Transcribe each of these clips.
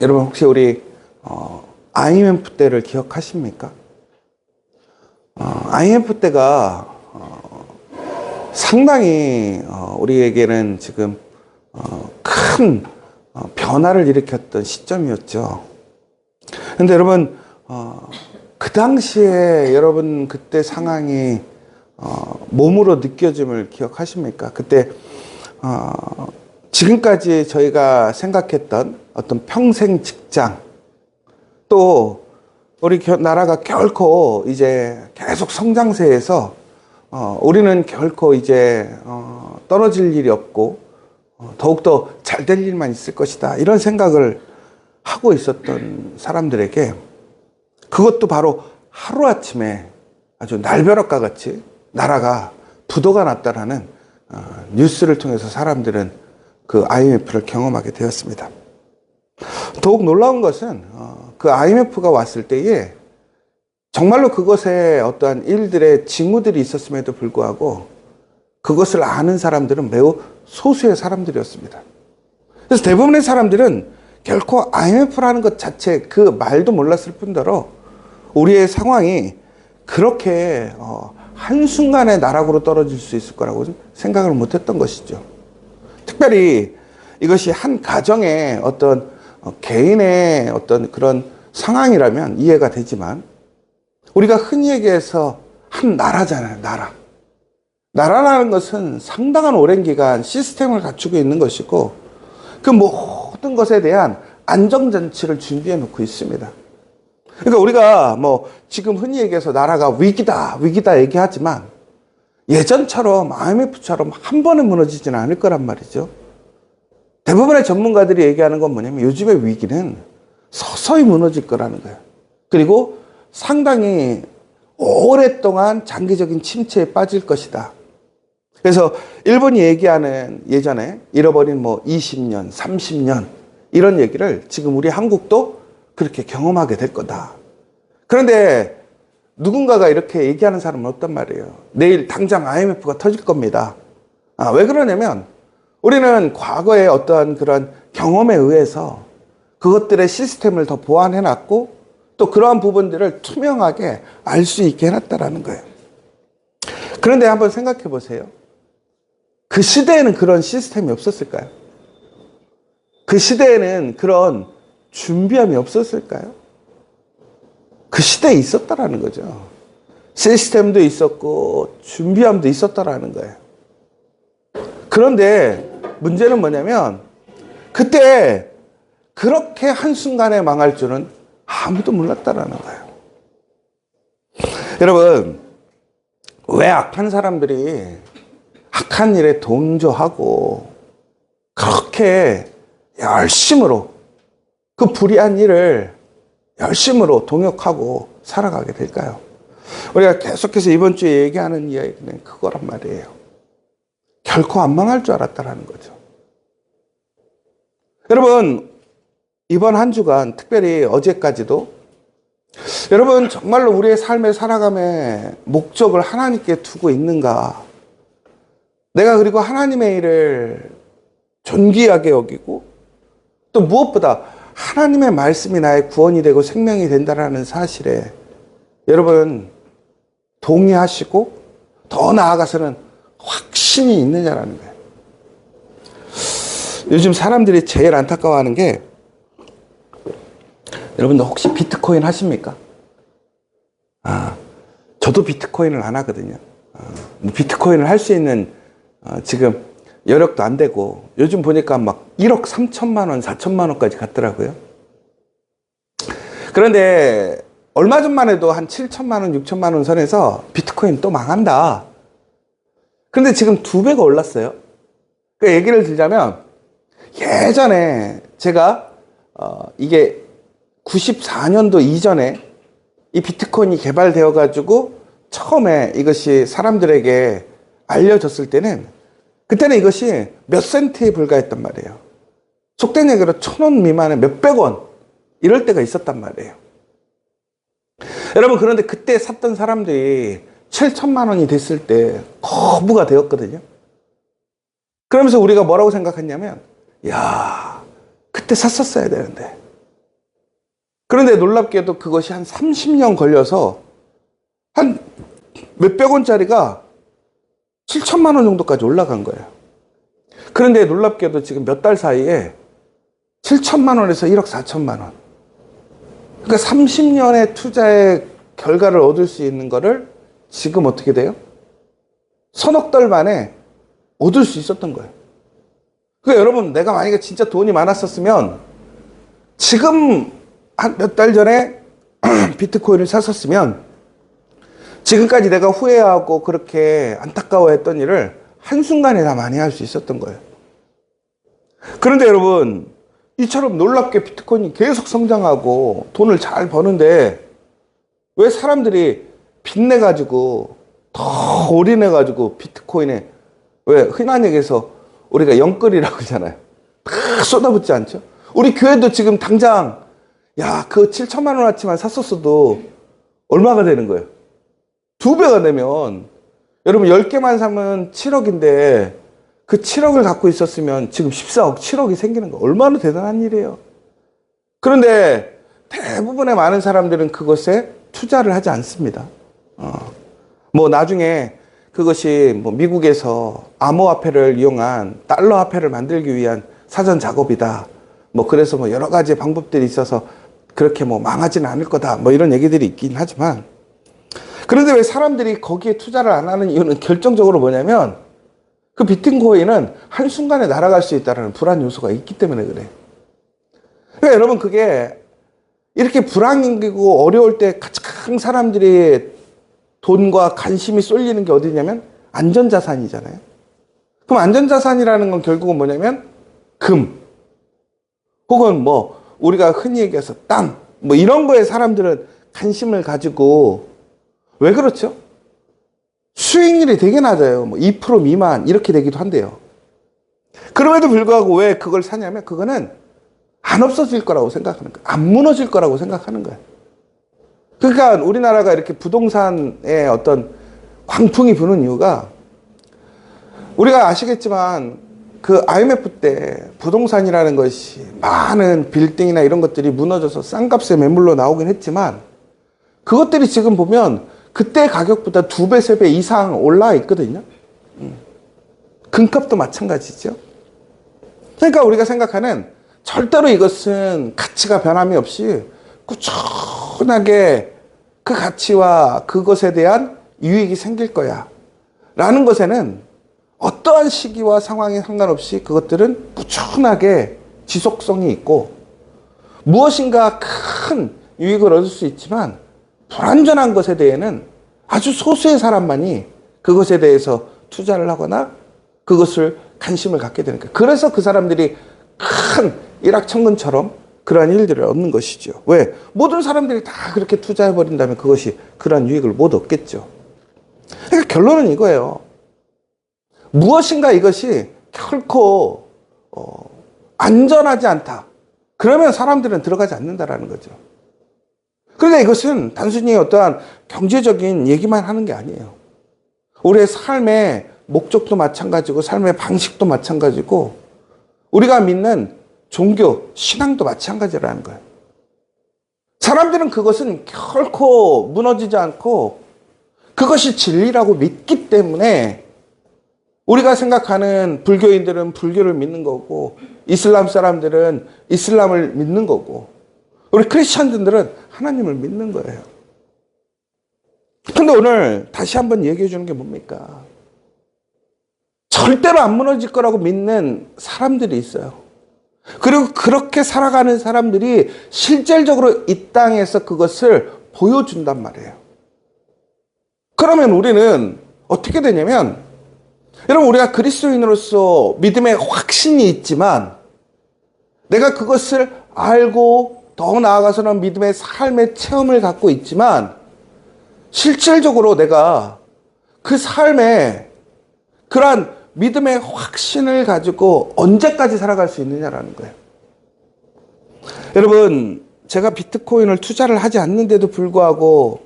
여러분 혹시 우리 IMF 때를 기억하십니까? IMF 때가 상당히 우리에게는 지금 큰 변화를 일으켰던 시점이었죠. 근데 여러분 그 당시에 여러분 그때 상황이 몸으로 느껴짐을 기억하십니까? 그때 지금까지 저희가 생각했던 어떤 평생 직장, 또 우리 나라가 결코 이제 계속 성장세에서 우리는 결코 이제 떨어질 일이 없고 더욱더 잘 될 일만 있을 것이다, 이런 생각을 하고 있었던 사람들에게 그것도 바로 하루아침에 아주 날벼락과 같이 나라가 부도가 났다라는 뉴스를 통해서 사람들은 그 IMF를 경험하게 되었습니다. 더욱 놀라운 것은 그 IMF가 왔을 때에 정말로 그것에 어떠한 일들의 징후들이 있었음에도 불구하고 그것을 아는 사람들은 매우 소수의 사람들이었습니다. 그래서 대부분의 사람들은 결코 IMF라는 것 자체 그 말도 몰랐을 뿐더러 우리의 상황이 그렇게 한순간에 나락으로 떨어질 수 있을 거라고 생각을 못했던 것이죠. 특별히 이것이 한 가정의 어떤 개인의 어떤 그런 상황이라면 이해가 되지만, 우리가 흔히 얘기해서 한 나라잖아요. 나라라는 것은 상당한 오랜 기간 시스템을 갖추고 있는 것이고 그 모든 것에 대한 안정장치를 준비해 놓고 있습니다. 그러니까 우리가 뭐 지금 흔히 얘기해서 나라가 위기다 얘기하지만 예전처럼 IMF처럼 한 번에 무너지지는 않을 거란 말이죠. 대부분의 전문가들이 얘기하는 건 뭐냐면 요즘의 위기는 서서히 무너질 거라는 거예요. 그리고 상당히 오랫동안 장기적인 침체에 빠질 것이다. 그래서 일본이 얘기하는 예전에 잃어버린 뭐 20년, 30년 이런 얘기를 지금 우리 한국도 그렇게 경험하게 될 거다. 그런데 누군가가 이렇게 얘기하는 사람은 없단 말이에요. 내일 당장 IMF가 터질 겁니다. 왜 그러냐면 우리는 과거의 어떠한 그런 경험에 의해서 그것들의 시스템을 더 보완해 놨고 또 그러한 부분들을 투명하게 알 수 있게 해놨다라는 거예요. 그런데 한번 생각해 보세요. 그 시대에는 그런 시스템이 없었을까요? 그 시대에는 그런 준비함이 없었을까요? 그 시대에 있었다라는 거죠. 시스템도 있었고 준비함도 있었다라는 거예요. 그런데 문제는 뭐냐면 그때 그렇게 한순간에 망할 줄은 아무도 몰랐다라는 거예요. 여러분, 왜 악한 사람들이 악한 일에 동조하고 그렇게 열심으로 그 불의한 일을 열심으로 동역하고 살아가게 될까요? 우리가 계속해서 이번 주에 얘기하는 이야기는 그거란 말이에요. 결코 안 망할 줄 알았다라는 거죠. 여러분, 이번 한 주간 특별히 어제까지도 여러분 정말로 우리의 삶의 살아감의 목적을 하나님께 두고 있는가? 내가 그리고 하나님의 일을 존귀하게 여기고 또 무엇보다 하나님의 말씀이 나의 구원이 되고 생명이 된다는 사실에 여러분 동의하시고 더 나아가서는 확신이 있느냐라는 거예요. 요즘 사람들이 제일 안타까워하는 게, 여러분들 혹시 비트코인 하십니까? 저도 비트코인을 안 하거든요. 비트코인을 할 수 있는 지금 여력도 안 되고 요즘 보니까 막 1억 3천만 원, 4천만 원까지 갔더라고요. 그런데 얼마 전만 해도 한 7천만 원, 6천만 원 선에서 비트코인 또 망한다. 그런데 지금 2배가 올랐어요. 그 얘기를 들자면 예전에 제가 이게 94년도 이전에 이 비트코인이 개발되어 가지고 처음에 이것이 사람들에게 알려졌을 때는 그때는 이것이 몇 센트에 불과했단 말이에요. 속된 얘기로 1,000원 미만에 몇백 원 이럴 때가 있었단 말이에요. 여러분, 그런데 그때 샀던 사람들이 7천만 원이 됐을 때 거부가 되었거든요. 그러면서 우리가 뭐라고 생각했냐면, 야, 그때 샀었어야 되는데, 그런데 놀랍게도 그것이 한 30년 걸려서 한 몇백 원짜리가 7천만 원 정도까지 올라간 거예요. 그런데 놀랍게도 지금 몇 달 사이에 7천만 원에서 1억 4천만 원. 그러니까 30년의 투자의 결과를 얻을 수 있는 거를 지금 어떻게 돼요? 서너 달 만에 얻을 수 있었던 거예요. 그러니까 여러분, 내가 만약에 진짜 돈이 많았었으면 지금 한 몇 달 전에 비트코인을 샀었으면 지금까지 내가 후회하고 그렇게 안타까워했던 일을 한순간에 다 많이 할 수 있었던 거예요. 그런데 여러분, 이처럼 놀랍게 비트코인이 계속 성장하고 돈을 잘 버는데 왜 사람들이 빚내가지고 더 올인해가지고 비트코인에, 왜 흔한 얘기해서 우리가 영끌이라고 하잖아요. 다 쏟아붓지 않죠? 우리 교회도 지금 당장 야, 그 7천만 원어치만 샀었어도 얼마가 되는 거예요? 2배가 되면, 여러분 10개만 사면 7억인데 그 7억을 갖고 있었으면 지금 14억, 7억이 생기는 거 얼마나 대단한 일이에요. 그런데 대부분의 많은 사람들은 그것에 투자를 하지 않습니다. 뭐 나중에 그것이 뭐 미국에서 암호화폐를 이용한 달러 화폐를 만들기 위한 사전 작업이다. 뭐 그래서 뭐 여러 가지 방법들이 있어서 그렇게 뭐 망하지는 않을 거다. 뭐 이런 얘기들이 있긴 하지만, 그런데 왜 사람들이 거기에 투자를 안 하는 이유는 결정적으로 뭐냐면 그 비트코인은 한순간에 날아갈 수 있다는 불안 요소가 있기 때문에 그래요. 그러니까 여러분, 그게 이렇게 불안이고 어려울 때 가장 사람들이 돈과 관심이 쏠리는 게 어디냐면 안전자산이잖아요. 그럼 안전자산이라는 건 결국은 뭐냐면 금, 혹은 뭐 우리가 흔히 얘기해서 땅, 뭐 이런 거에 사람들은 관심을 가지고, 왜 그렇죠? 수익률이 되게 낮아요. 뭐 2% 미만 이렇게 되기도 한대요. 그럼에도 불구하고 왜 그걸 사냐면 그거는 안 없어질 거라고 생각하는 거예요. 안 무너질 거라고 생각하는 거예요. 그러니까 우리나라가 이렇게 부동산에 어떤 광풍이 부는 이유가, 우리가 아시겠지만 그 IMF 때 부동산이라는 것이 많은 빌딩이나 이런 것들이 무너져서 싼 값에 매물로 나오긴 했지만 그것들이 지금 보면 그때 가격보다 2배, 3배 이상 올라 있거든요. 금값도 마찬가지죠. 그러니까 우리가 생각하는, 절대로 이것은 가치가 변함이 없이 꾸준하게 그 가치와 그것에 대한 유익이 생길 거야 라는 것에는 어떠한 시기와 상황에 상관없이 그것들은 꾸준하게 지속성이 있고, 무엇인가 큰 유익을 얻을 수 있지만 불완전한 것에 대해는 아주 소수의 사람만이 그것에 대해서 투자를 하거나 그것을 관심을 갖게 되는 거예요. 그래서 그 사람들이 큰 일확천금처럼 그러한 일들을 얻는 것이죠. 왜? 모든 사람들이 다 그렇게 투자해버린다면 그것이 그러한 유익을 못 얻겠죠. 그러니까 결론은 이거예요. 무엇인가 이것이 결코 안전하지 않다. 그러면 사람들은 들어가지 않는다라는 거죠. 그러니까 이것은 단순히 어떠한 경제적인 얘기만 하는 게 아니에요. 우리의 삶의 목적도 마찬가지고 삶의 방식도 마찬가지고 우리가 믿는 종교, 신앙도 마찬가지라는 거예요. 사람들은 그것은 결코 무너지지 않고 그것이 진리라고 믿기 때문에, 우리가 생각하는 불교인들은 불교를 믿는 거고, 이슬람 사람들은 이슬람을 믿는 거고, 우리 크리스천들은 하나님을 믿는 거예요. 근데 오늘 다시 한번 얘기해 주는 게 뭡니까? 절대로 안 무너질 거라고 믿는 사람들이 있어요. 그리고 그렇게 살아가는 사람들이 실질적으로 이 땅에서 그것을 보여준단 말이에요. 그러면 우리는 어떻게 되냐면, 여러분, 우리가 그리스도인으로서 믿음의 확신이 있지만 내가 그것을 알고 더 나아가서는 믿음의 삶의 체험을 갖고 있지만 실질적으로 내가 그 삶에 그러한 믿음의 확신을 가지고 언제까지 살아갈 수 있느냐라는 거예요. 여러분, 제가 비트코인을 투자를 하지 않는데도 불구하고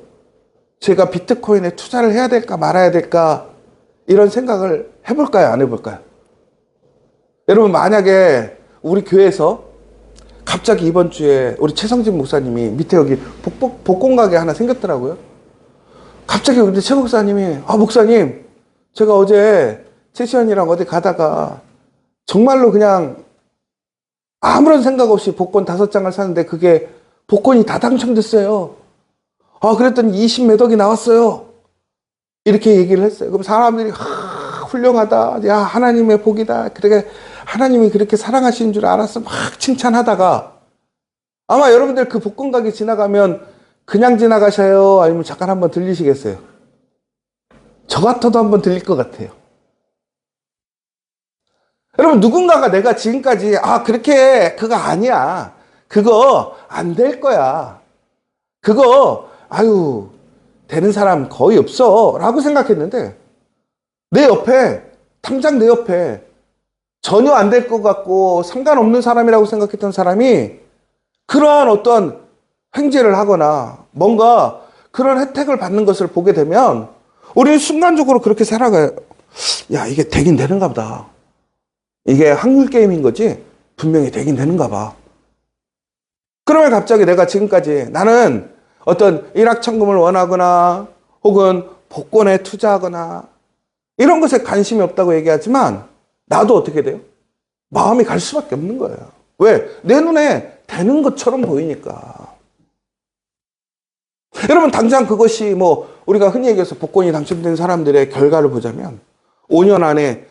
제가 비트코인에 투자를 해야 될까 말아야 될까 이런 생각을 해볼까요? 안 해볼까요? 여러분, 만약에 우리 교회에서 갑자기 이번 주에 우리 최성진 목사님이 밑에 여기 복권 가게 하나 생겼더라고요. 갑자기 우리 최 목사님이, 목사님, 제가 어제 최시현이랑 어디 가다가 정말로 그냥 아무런 생각 없이 복권 5장을 샀는데 그게 복권이 다 당첨됐어요. 그랬더니 20몇 억이 나왔어요. 이렇게 얘기를 했어요. 그럼 사람들이 훌륭하다. 야, 하나님의 복이다. 그렇게 하나님이 그렇게 사랑하시는 줄 알았어. 막 칭찬하다가 아마 여러분들 그 복권 가게 지나가면 그냥 지나가셔요? 아니면 잠깐 한번 들리시겠어요? 저 같아도 한번 들릴 것 같아요. 여러분, 누군가가 내가 지금까지 그렇게 그거 아니야. 그거 안 될 거야. 그거 되는 사람 거의 없어 라고 생각했는데 당장 내 옆에 전혀 안 될 것 같고 상관없는 사람이라고 생각했던 사람이 그러한 어떤 행제를 하거나 뭔가 그런 혜택을 받는 것을 보게 되면 우리는 순간적으로 그렇게 살아가요. 야, 이게 되긴 되는가 보다. 이게 확률 게임인 거지 분명히 되긴 되는가 봐. 그러면 갑자기 내가 지금까지 나는 어떤 일확천금을 원하거나 혹은 복권에 투자하거나 이런 것에 관심이 없다고 얘기하지만 나도 어떻게 돼요? 마음이 갈 수밖에 없는 거예요. 왜? 내 눈에 되는 것처럼 보이니까. 여러분, 당장 그것이 우리가 흔히 얘기해서 복권이 당첨된 사람들의 결과를 보자면 5년 안에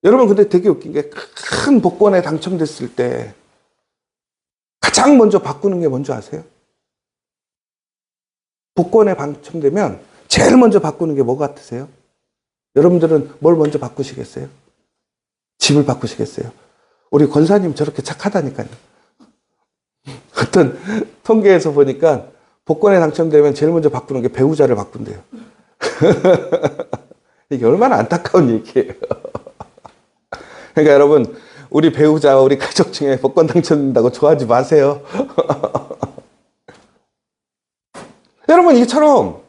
여러분, 근데 되게 웃긴 게 큰 복권에 당첨됐을 때 가장 먼저 바꾸는 게 뭔지 아세요? 복권에 당첨되면 제일 먼저 바꾸는 게 뭐 같으세요? 여러분들은 뭘 먼저 바꾸시겠어요? 집을 바꾸시겠어요? 우리 권사님 저렇게 착하다니까요. 어떤 통계에서 보니까 복권에 당첨되면 제일 먼저 바꾸는 게 배우자를 바꾼대요. 이게 얼마나 안타까운 얘기예요. 그러니까 여러분, 우리 배우자, 우리 가족 중에 복권 당첨된다고 좋아하지 마세요. 여러분, 이처럼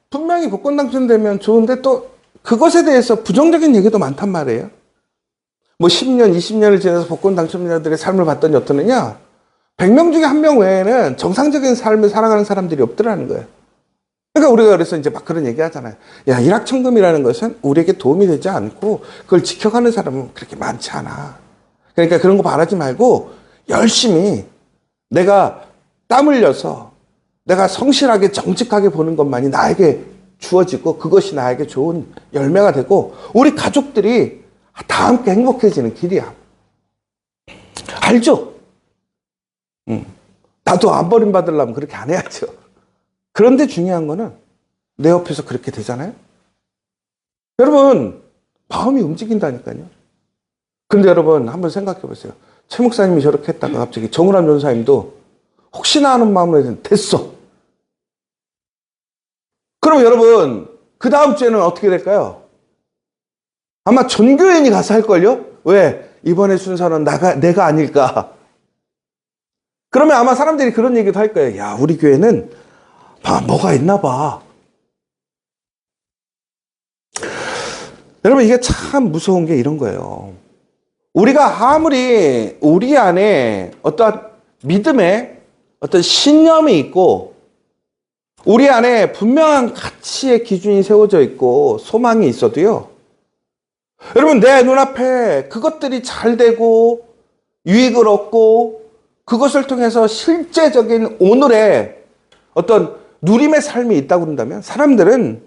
분명히 복권 당첨되면 좋은데 또 그것에 대해서 부정적인 얘기도 많단 말이에요. 10년, 20년을 지나서 복권 당첨자들의 삶을 봤더니 어떠느냐? 100명 중에 1명 외에는 정상적인 삶을 살아가는 사람들이 없더라는 거예요. 그러니까 우리가 그래서 이제 막 그런 얘기 하잖아요. 야, 일확천금이라는 것은 우리에게 도움이 되지 않고 그걸 지켜가는 사람은 그렇게 많지 않아. 그러니까 그런 거 바라지 말고 열심히 내가 땀 흘려서 내가 성실하게 정직하게 보는 것만이 나에게 주어지고 그것이 나에게 좋은 열매가 되고 우리 가족들이 다 함께 행복해지는 길이야. 알죠? 나도 안 버림받으려면 그렇게 안 해야죠. 그런데 중요한 거는 내 옆에서 그렇게 되잖아요. 여러분, 마음이 움직인다니까요. 근데 여러분 한번 생각해 보세요. 최 목사님이 저렇게 했다가 갑자기 정우람 전사님도 혹시나 하는 마음으로 됐어. 그럼 여러분 그 다음 주에는 어떻게 될까요? 아마 전교인이 가서 할걸요? 왜? 이번에 순서는 내가 아닐까? 그러면 아마 사람들이 그런 얘기도 할 거예요. 야, 우리 교회는 뭐가 있나 봐. 여러분, 이게 참 무서운 게 이런 거예요. 우리가 아무리 우리 안에 어떤 믿음의 어떤 신념이 있고 우리 안에 분명한 가치의 기준이 세워져 있고 소망이 있어도요. 여러분, 내 눈앞에 그것들이 잘 되고 유익을 얻고 그것을 통해서 실제적인 오늘의 어떤 누림의 삶이 있다고 그런다면 사람들은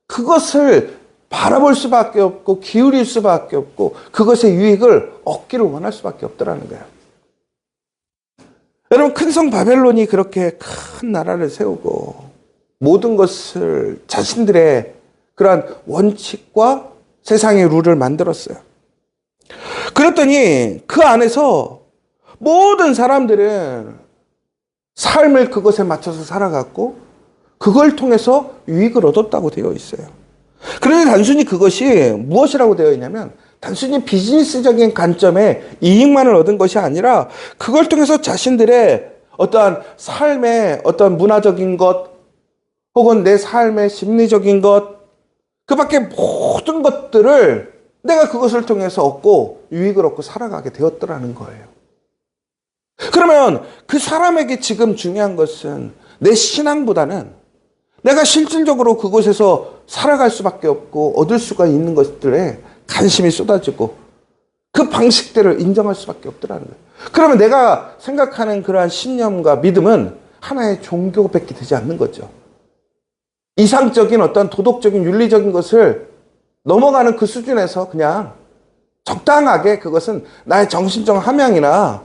그것을 바라볼 수밖에 없고 기울일 수밖에 없고 그것의 유익을 얻기를 원할 수밖에 없더라는 거예요. 여러분, 큰 성 바벨론이 그렇게 큰 나라를 세우고 모든 것을 자신들의 그러한 원칙과 세상의 룰을 만들었어요. 그랬더니 그 안에서 모든 사람들은 삶을 그것에 맞춰서 살아갔고 그걸 통해서 유익을 얻었다고 되어 있어요. 그런데 단순히 그것이 무엇이라고 되어 있냐면 단순히 비즈니스적인 관점에 이익만을 얻은 것이 아니라 그걸 통해서 자신들의 어떠한 삶의 어떤 문화적인 것 혹은 내 삶의 심리적인 것 그 밖에 모든 것들을 내가 그것을 통해서 얻고 유익을 얻고 살아가게 되었더라는 거예요. 그러면 그 사람에게 지금 중요한 것은 내 신앙보다는 내가 실질적으로 그곳에서 살아갈 수밖에 없고 얻을 수가 있는 것들에 관심이 쏟아지고 그 방식들을 인정할 수밖에 없더라는 거예요. 그러면 내가 생각하는 그러한 신념과 믿음은 하나의 종교밖에 되지 않는 거죠. 이상적인 어떤 도덕적인 윤리적인 것을 넘어가는 그 수준에서 그냥 적당하게 그것은 나의 정신적 함양이나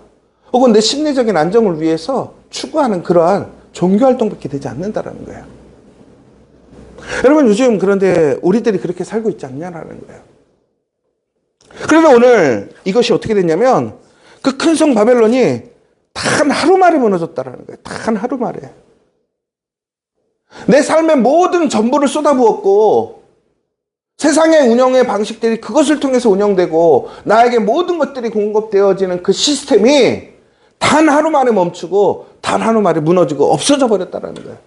혹은 내 심리적인 안정을 위해서 추구하는 그러한 종교활동밖에 되지 않는다는 거예요. 여러분, 요즘 그런데 우리들이 그렇게 살고 있지 않냐라는 거예요. 그런데 오늘 이것이 어떻게 됐냐면 그 큰 성 바벨론이 단 하루 만에 무너졌다라는 거예요. 단 하루 만에. 내 삶의 모든 전부를 쏟아부었고 세상의 운영의 방식들이 그것을 통해서 운영되고 나에게 모든 것들이 공급되어지는 그 시스템이 단 하루 만에 멈추고 단 하루 만에 무너지고 없어져 버렸다는 거예요.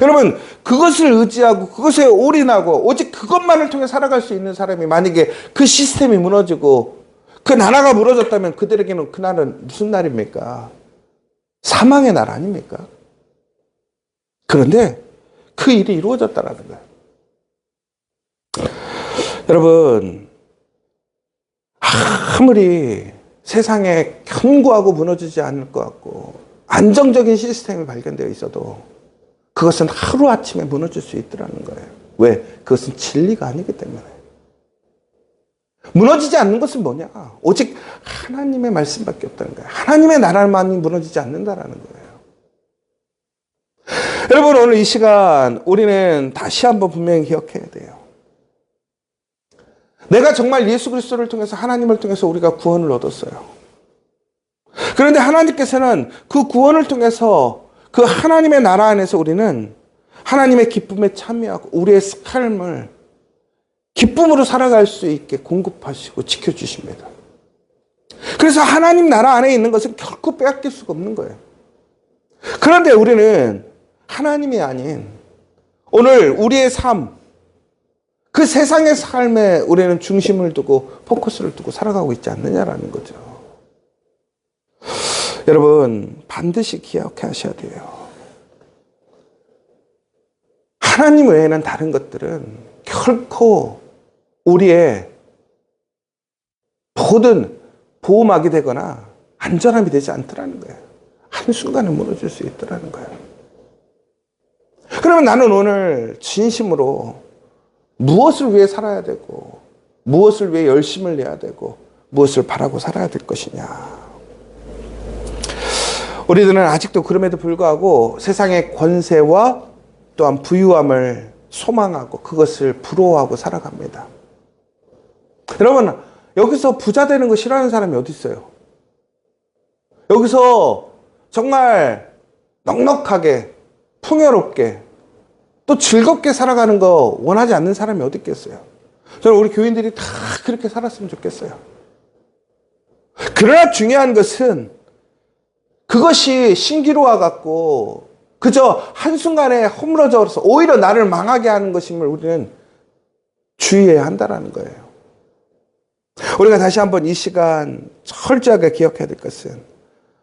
여러분, 그것을 의지하고 그것에 올인하고 오직 그것만을 통해 살아갈 수 있는 사람이 만약에 그 시스템이 무너지고 그 나라가 무너졌다면 그들에게는 그날은 무슨 날입니까? 사망의 날 아닙니까? 그런데 그 일이 이루어졌다는 거예요. 여러분, 아무리 세상에 견고하고 무너지지 않을 것 같고 안정적인 시스템이 발견되어 있어도 그것은 하루아침에 무너질 수 있더라는 거예요. 왜? 그것은 진리가 아니기 때문에. 무너지지 않는 것은 뭐냐? 오직 하나님의 말씀밖에 없다는 거예요. 하나님의 나라만이 무너지지 않는다라는 거예요. 여러분, 오늘 이 시간 우리는 다시 한번 분명히 기억해야 돼요. 내가 정말 예수 그리스도를 통해서 하나님을 통해서 우리가 구원을 얻었어요. 그런데 하나님께서는 그 구원을 통해서 그 하나님의 나라 안에서 우리는 하나님의 기쁨에 참여하고 우리의 삶을 기쁨으로 살아갈 수 있게 공급하시고 지켜주십니다. 그래서 하나님 나라 안에 있는 것은 결코 빼앗길 수가 없는 거예요. 그런데 우리는 하나님이 아닌 오늘 우리의 삶, 그 세상의 삶에 우리는 중심을 두고 포커스를 두고 살아가고 있지 않느냐라는 거죠. 여러분, 반드시 기억하셔야 돼요. 하나님 외에는 다른 것들은 결코 우리의 모든 보호막이 되거나 안전함이 되지 않더라는 거예요. 한순간에 무너질 수 있더라는 거예요. 그러면 나는 오늘 진심으로 무엇을 위해 살아야 되고 무엇을 위해 열심을 내야 되고 무엇을 바라고 살아야 될 것이냐. 우리들은 아직도 그럼에도 불구하고 세상의 권세와 또한 부유함을 소망하고 그것을 부러워하고 살아갑니다. 여러분, 여기서 부자 되는 거 싫어하는 사람이 어디 있어요? 여기서 정말 넉넉하게 풍요롭게 또 즐겁게 살아가는 거 원하지 않는 사람이 어디 있겠어요? 저는 우리 교인들이 다 그렇게 살았으면 좋겠어요. 그러나 중요한 것은 그것이 신기루와 같고 그저 한순간에 허물어져서 오히려 나를 망하게 하는 것임을 우리는 주의해야 한다는 거예요. 우리가 다시 한번 이 시간 철저하게 기억해야 될 것은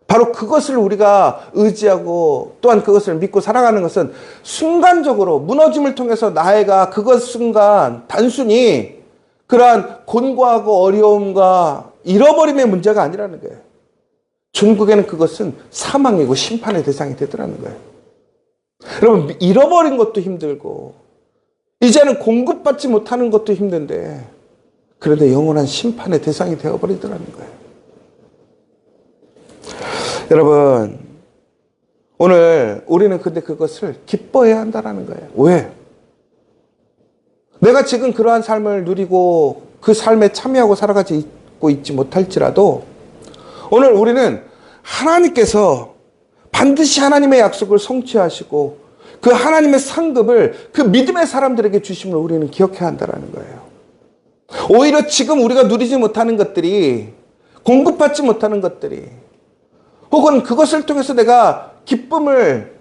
바로 그것을 우리가 의지하고 또한 그것을 믿고 살아가는 것은 순간적으로 무너짐을 통해서 나이가 그것 순간 단순히 그러한 곤고하고 어려움과 잃어버림의 문제가 아니라는 거예요. 중국에는 그것은 사망이고 심판의 대상이 되더라는 거예요. 여러분, 잃어버린 것도 힘들고 이제는 공급받지 못하는 것도 힘든데 그런데 영원한 심판의 대상이 되어버리더라는 거예요. 여러분, 오늘 우리는 근데 그것을 기뻐해야 한다는 거예요. 왜? 내가 지금 그러한 삶을 누리고 그 삶에 참여하고 살아가고 있지 못할지라도 오늘 우리는 하나님께서 반드시 하나님의 약속을 성취하시고 그 하나님의 상급을 그 믿음의 사람들에게 주심을 우리는 기억해야 한다는 거예요. 오히려 지금 우리가 누리지 못하는 것들이 공급받지 못하는 것들이 혹은 그것을 통해서 내가 기쁨을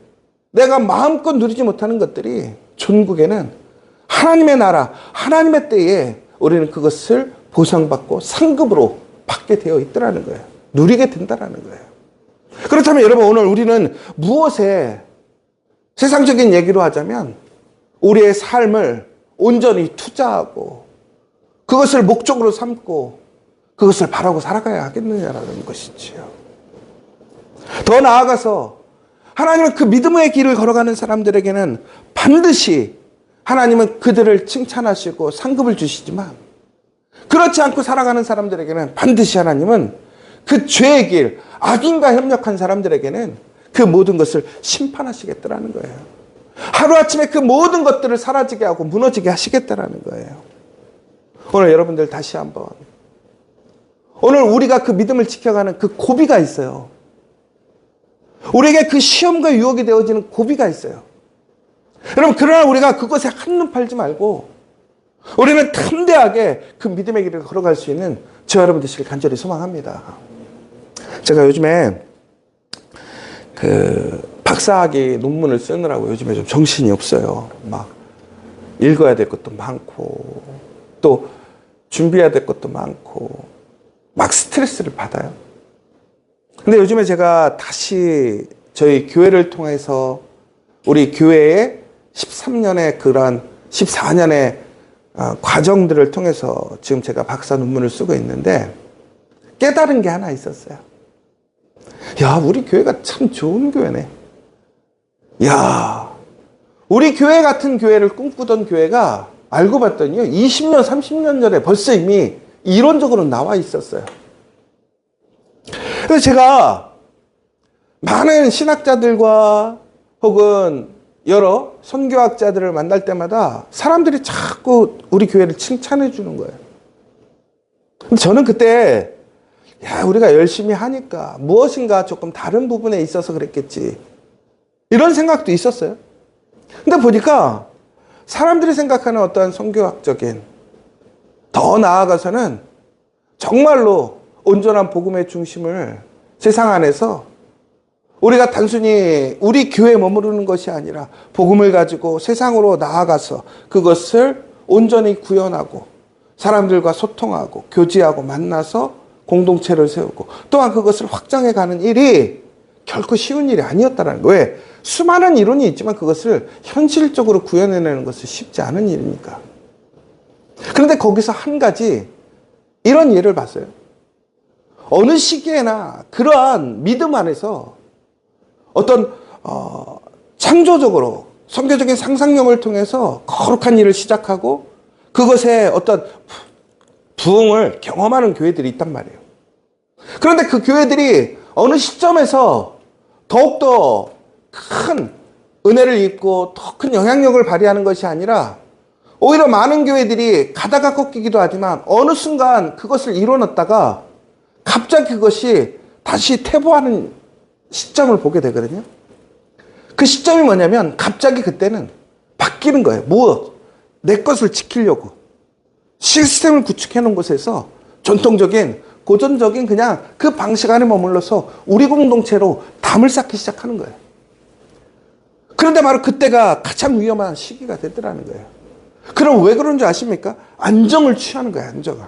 내가 마음껏 누리지 못하는 것들이 전국에는 하나님의 나라, 하나님의 때에 우리는 그것을 보상받고 상급으로 받게 되어 있더라는 거예요. 누리게 된다라는 거예요. 그렇다면 여러분, 오늘 우리는 무엇에, 세상적인 얘기로 하자면 우리의 삶을 온전히 투자하고 그것을 목적으로 삼고 그것을 바라고 살아가야 하겠느냐라는 것이지요. 더 나아가서 하나님은 그 믿음의 길을 걸어가는 사람들에게는 반드시 하나님은 그들을 칭찬하시고 상급을 주시지만, 그렇지 않고 살아가는 사람들에게는 반드시 하나님은 그 죄의 길, 악인과 협력한 사람들에게는 그 모든 것을 심판하시겠다라는 거예요. 하루아침에 그 모든 것들을 사라지게 하고 무너지게 하시겠다라는 거예요. 오늘 여러분들 다시 한번, 오늘 우리가 그 믿음을 지켜가는 그 고비가 있어요. 우리에게 그 시험과 유혹이 되어지는 고비가 있어요. 여러분, 그러나 우리가 그것에 한눈 팔지 말고 우리는 탐대하게 그 믿음의 길을 걸어갈 수 있는 저 여러분 되시길 간절히 소망합니다. 제가 요즘에 그 박사학위 논문을 쓰느라고 요즘에 좀 정신이 없어요. 막 읽어야 될 것도 많고 또 준비해야 될 것도 많고 막 스트레스를 받아요. 근데 요즘에 제가 다시 저희 교회를 통해서 우리 교회의 13년의 그런 14년의 과정들을 통해서 지금 제가 박사 논문을 쓰고 있는데 깨달은 게 하나 있었어요. 야, 우리 교회가 참 좋은 교회네. 야, 우리 교회 같은 교회를 꿈꾸던 교회가 알고 봤더니요, 20년, 30년 전에 벌써 이미 이론적으로 나와 있었어요. 그래서 제가 많은 신학자들과 혹은 여러 선교학자들을 만날 때마다 사람들이 자꾸 우리 교회를 칭찬해 주는 거예요. 근데 저는 그때, 야, 우리가 열심히 하니까 무엇인가 조금 다른 부분에 있어서 그랬겠지, 이런 생각도 있었어요. 근데 보니까 사람들이 생각하는 어떠한 선교학적인, 더 나아가서는 정말로 온전한 복음의 중심을 세상 안에서 우리가 단순히 우리 교회에 머무르는 것이 아니라 복음을 가지고 세상으로 나아가서 그것을 온전히 구현하고 사람들과 소통하고 교제하고 만나서 공동체를 세우고 또한 그것을 확장해가는 일이 결코 쉬운 일이 아니었다는 거예요. 왜? 수많은 이론이 있지만 그것을 현실적으로 구현해내는 것은 쉽지 않은 일이니까. 그런데 거기서 한 가지 이런 예를 봤어요. 어느 시기에나 그러한 믿음 안에서 어떤 창조적으로 선교적인 상상력을 통해서 거룩한 일을 시작하고 그것에 어떤 부흥을 경험하는 교회들이 있단 말이에요. 그런데 그 교회들이 어느 시점에서 더욱더 큰 은혜를 입고 더 큰 영향력을 발휘하는 것이 아니라 오히려 많은 교회들이 가다가 꺾이기도 하지만 어느 순간 그것을 이뤄놨다가 갑자기 그것이 다시 퇴보하는 시점을 보게 되거든요. 그 시점이 뭐냐면 갑자기 그때는 바뀌는 거예요. 무엇? 내 것을 지키려고 시스템을 구축해 놓은 곳에서 전통적인 고전적인 그냥 그 방식 안에 머물러서 우리 공동체로 담을 쌓기 시작하는 거예요. 그런데 바로 그때가 가장 위험한 시기가 되더라는 거예요. 그럼 왜 그런 줄 아십니까? 안정을 취하는 거예요. 안정을.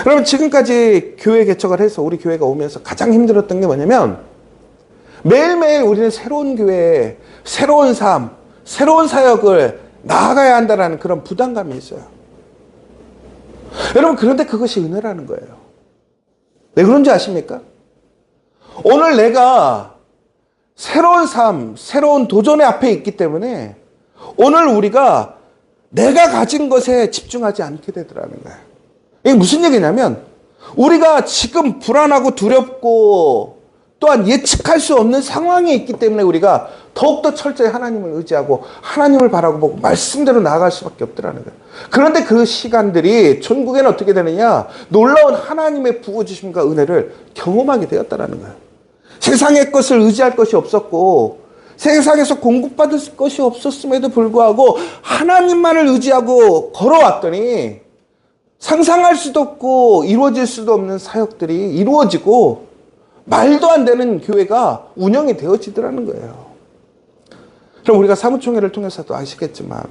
여러분, 지금까지 교회 개척을 해서 우리 교회가 오면서 가장 힘들었던 게 뭐냐면 매일매일 우리는 새로운 교회에 새로운 삶, 새로운 사역을 나아가야 한다는 그런 부담감이 있어요. 여러분, 그런데 그것이 은혜라는 거예요. 왜 그런지 아십니까? 오늘 내가 새로운 삶, 새로운 도전의 앞에 있기 때문에 오늘 우리가 내가 가진 것에 집중하지 않게 되더라는 거예요. 이게 무슨 얘기냐면 우리가 지금 불안하고 두렵고 또한 예측할 수 없는 상황에 있기 때문에 우리가 더욱더 철저히 하나님을 의지하고 하나님을 바라보고 말씀대로 나아갈 수밖에 없더라는 거예요. 그런데 그 시간들이 천국에는 어떻게 되느냐? 놀라운 하나님의 부어주심과 은혜를 경험하게 되었다는 거예요. 세상의 것을 의지할 것이 없었고 세상에서 공급받을 것이 없었음에도 불구하고 하나님만을 의지하고 걸어왔더니 상상할 수도 없고 이루어질 수도 없는 사역들이 이루어지고 말도 안 되는 교회가 운영이 되어지더라는 거예요. 그럼 우리가 사무총회를 통해서도 아시겠지만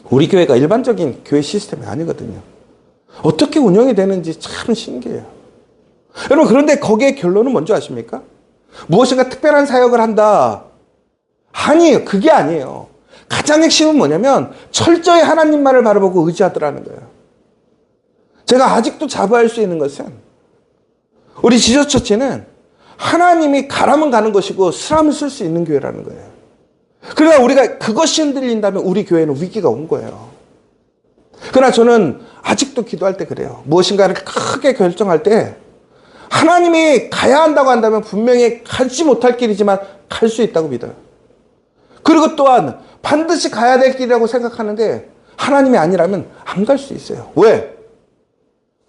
우리 교회가 일반적인 교회 시스템이 아니거든요. 어떻게 운영이 되는지 참 신기해요. 여러분, 그런데 거기에 결론은 뭔지 아십니까? 무엇인가 특별한 사역을 한다. 아니에요. 그게 아니에요. 가장 핵심은 뭐냐면 철저히 하나님만을 바라보고 의지하더라는 거예요. 제가 아직도 자부할 수 있는 것은 우리 지저처치는 하나님이 가라면 가는 것이고 쓰라면 쓸 수 있는 교회라는 거예요. 그러나 우리가 그것이 흔들린다면 우리 교회는 위기가 온 거예요. 그러나 저는 아직도 기도할 때 그래요. 무엇인가를 크게 결정할 때 하나님이 가야 한다고 한다면 분명히 가지 못할 길이지만 갈 수 있다고 믿어요. 그리고 또한 반드시 가야 될 길이라고 생각하는데 하나님이 아니라면 안 갈 수 있어요. 왜?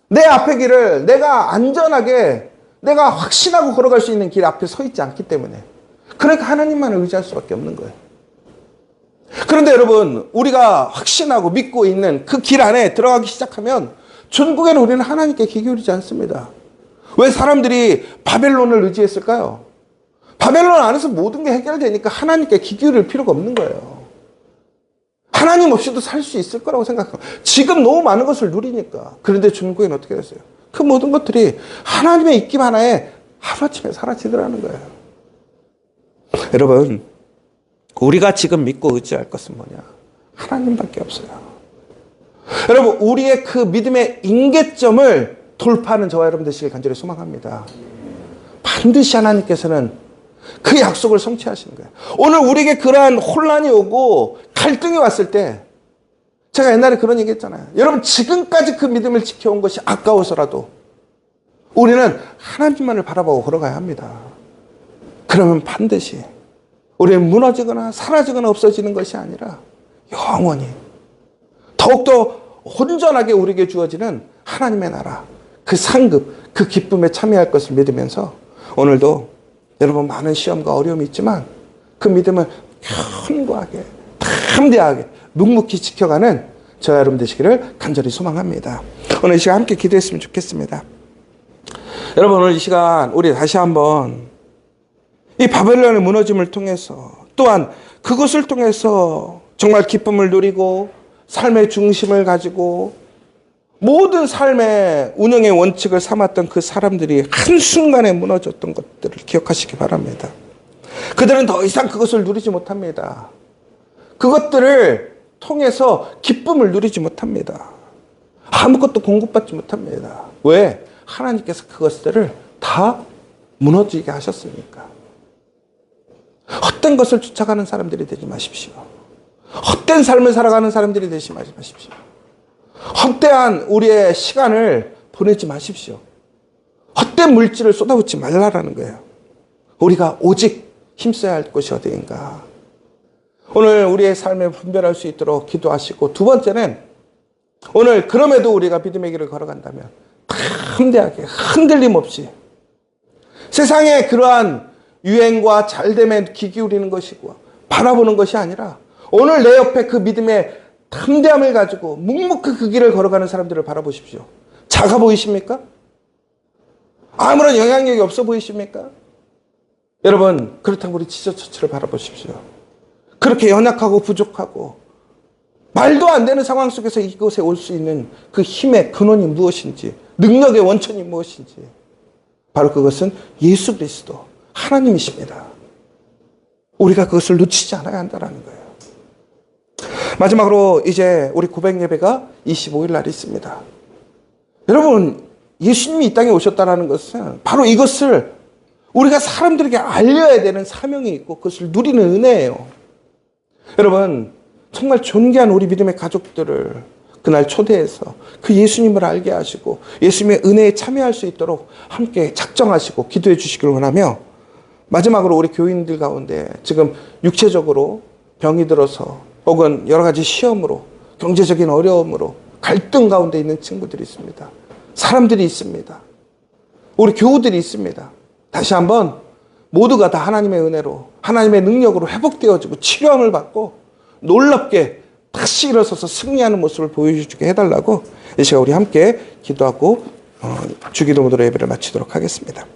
내 앞의 길을 내가 안전하게 내가 확신하고 걸어갈 수 있는 길 앞에 서 있지 않기 때문에. 그러니까 하나님만을 의지할 수밖에 없는 거예요. 그런데 여러분, 우리가 확신하고 믿고 있는 그 길 안에 들어가기 시작하면 전국에는 우리는 하나님께 귀 기울이지 않습니다. 왜 사람들이 바벨론을 의지했을까요? 바벨론 안에서 모든 게 해결되니까 하나님께 귀 기울일 필요가 없는 거예요. 하나님 없이도 살 수 있을 거라고 생각하고 지금 너무 많은 것을 누리니까. 그런데 중국에는 어떻게 됐어요? 그 모든 것들이 하나님의 입김 하나에 하루아침에 사라지더라는 거예요. 여러분, 우리가 지금 믿고 의지할 것은 뭐냐? 하나님밖에 없어요. 여러분, 우리의 그 믿음의 임계점을 돌파하는 저와 여러분 되시길 간절히 소망합니다. 반드시 하나님께서는 그 약속을 성취하시는 거예요. 오늘 우리에게 그러한 혼란이 오고 갈등이 왔을 때 제가 옛날에 그런 얘기 했잖아요. 여러분, 지금까지 그 믿음을 지켜온 것이 아까워서라도 우리는 하나님만을 바라보고 걸어가야 합니다. 그러면 반드시 우리는 무너지거나 사라지거나 없어지는 것이 아니라 영원히 더욱더 온전하게 우리에게 주어지는 하나님의 나라, 그 상급, 그 기쁨에 참여할 것을 믿으면서 오늘도 여러분 많은 시험과 어려움이 있지만 그 믿음을 견고하게, 담대하게, 묵묵히 지켜가는 저와 여러분 되시기를 간절히 소망합니다. 오늘 이 시간 함께 기도했으면 좋겠습니다. 여러분, 오늘 이 시간 우리 다시 한번 이 바벨론의 무너짐을 통해서 또한 그것을 통해서 정말 기쁨을 누리고 삶의 중심을 가지고 모든 삶의 운영의 원칙을 삼았던 그 사람들이 한순간에 무너졌던 것들을 기억하시기 바랍니다. 그들은 더 이상 그것을 누리지 못합니다. 그것들을 통해서 기쁨을 누리지 못합니다. 아무것도 공급받지 못합니다. 왜? 하나님께서 그것들을 다 무너지게 하셨으니까. 헛된 것을 쫓아가는 사람들이 되지 마십시오. 헛된 삶을 살아가는 사람들이 되지 마십시오. 헛되한 우리의 시간을 보내지 마십시오. 헛된 물질을 쏟아붓지 말라라는 거예요. 우리가 오직 힘써야 할 곳이 어디인가. 오늘 우리의 삶에 분별할 수 있도록 기도하시고, 두 번째는 오늘 그럼에도 우리가 믿음의 길을 걸어간다면 담대하게 흔들림 없이 세상의 그러한 유행과 잘됨에 귀 기울이는 것이고 바라보는 것이 아니라 오늘 내 옆에 그 믿음의 담대함을 가지고 묵묵히 그 길을 걸어가는 사람들을 바라보십시오. 작아 보이십니까? 아무런 영향력이 없어 보이십니까? 여러분, 그렇다고 우리 지저처치를 바라보십시오. 그렇게 연약하고 부족하고 말도 안 되는 상황 속에서 이곳에 올 수 있는 그 힘의 근원이 무엇인지, 능력의 원천이 무엇인지, 바로 그것은 예수 그리스도 하나님이십니다. 우리가 그것을 놓치지 않아야 한다는 거예요. 마지막으로 이제 우리 고백 예배가 25일 날이 있습니다. 여러분, 예수님이 이 땅에 오셨다는 것은 바로 이것을 우리가 사람들에게 알려야 되는 사명이 있고 그것을 누리는 은혜예요. 여러분, 정말 존귀한 우리 믿음의 가족들을 그날 초대해서 그 예수님을 알게 하시고 예수님의 은혜에 참여할 수 있도록 함께 작정하시고 기도해 주시기를 원하며, 마지막으로 우리 교인들 가운데 지금 육체적으로 병이 들어서 혹은 여러 가지 시험으로, 경제적인 어려움으로 갈등 가운데 있는 친구들이 있습니다. 사람들이 있습니다. 우리 교우들이 있습니다. 다시 한번 모두가 다 하나님의 은혜로, 하나님의 능력으로 회복되어지고 치료함을 받고 놀랍게 다시 일어서서 승리하는 모습을 보여주게 해달라고 이 시간 우리 함께 기도하고 주기도문으로 예배를 마치도록 하겠습니다.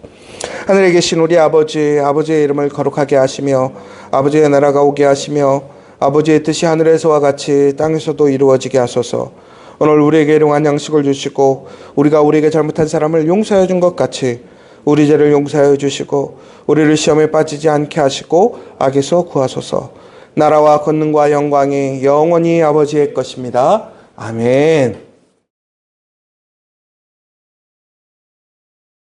하늘에 계신 우리 아버지, 아버지의 이름을 거룩하게 하시며 아버지의 나라가 오게 하시며 아버지의 뜻이 하늘에서와 같이 땅에서도 이루어지게 하소서. 오늘 우리에게 일용할 양식을 주시고 우리가 우리에게 잘못한 사람을 용서해 준 것 같이 우리 죄를 용서해 주시고 우리를 시험에 빠지지 않게 하시고 악에서 구하소서. 나라와 권능과 영광이 영원히 아버지의 것입니다. 아멘.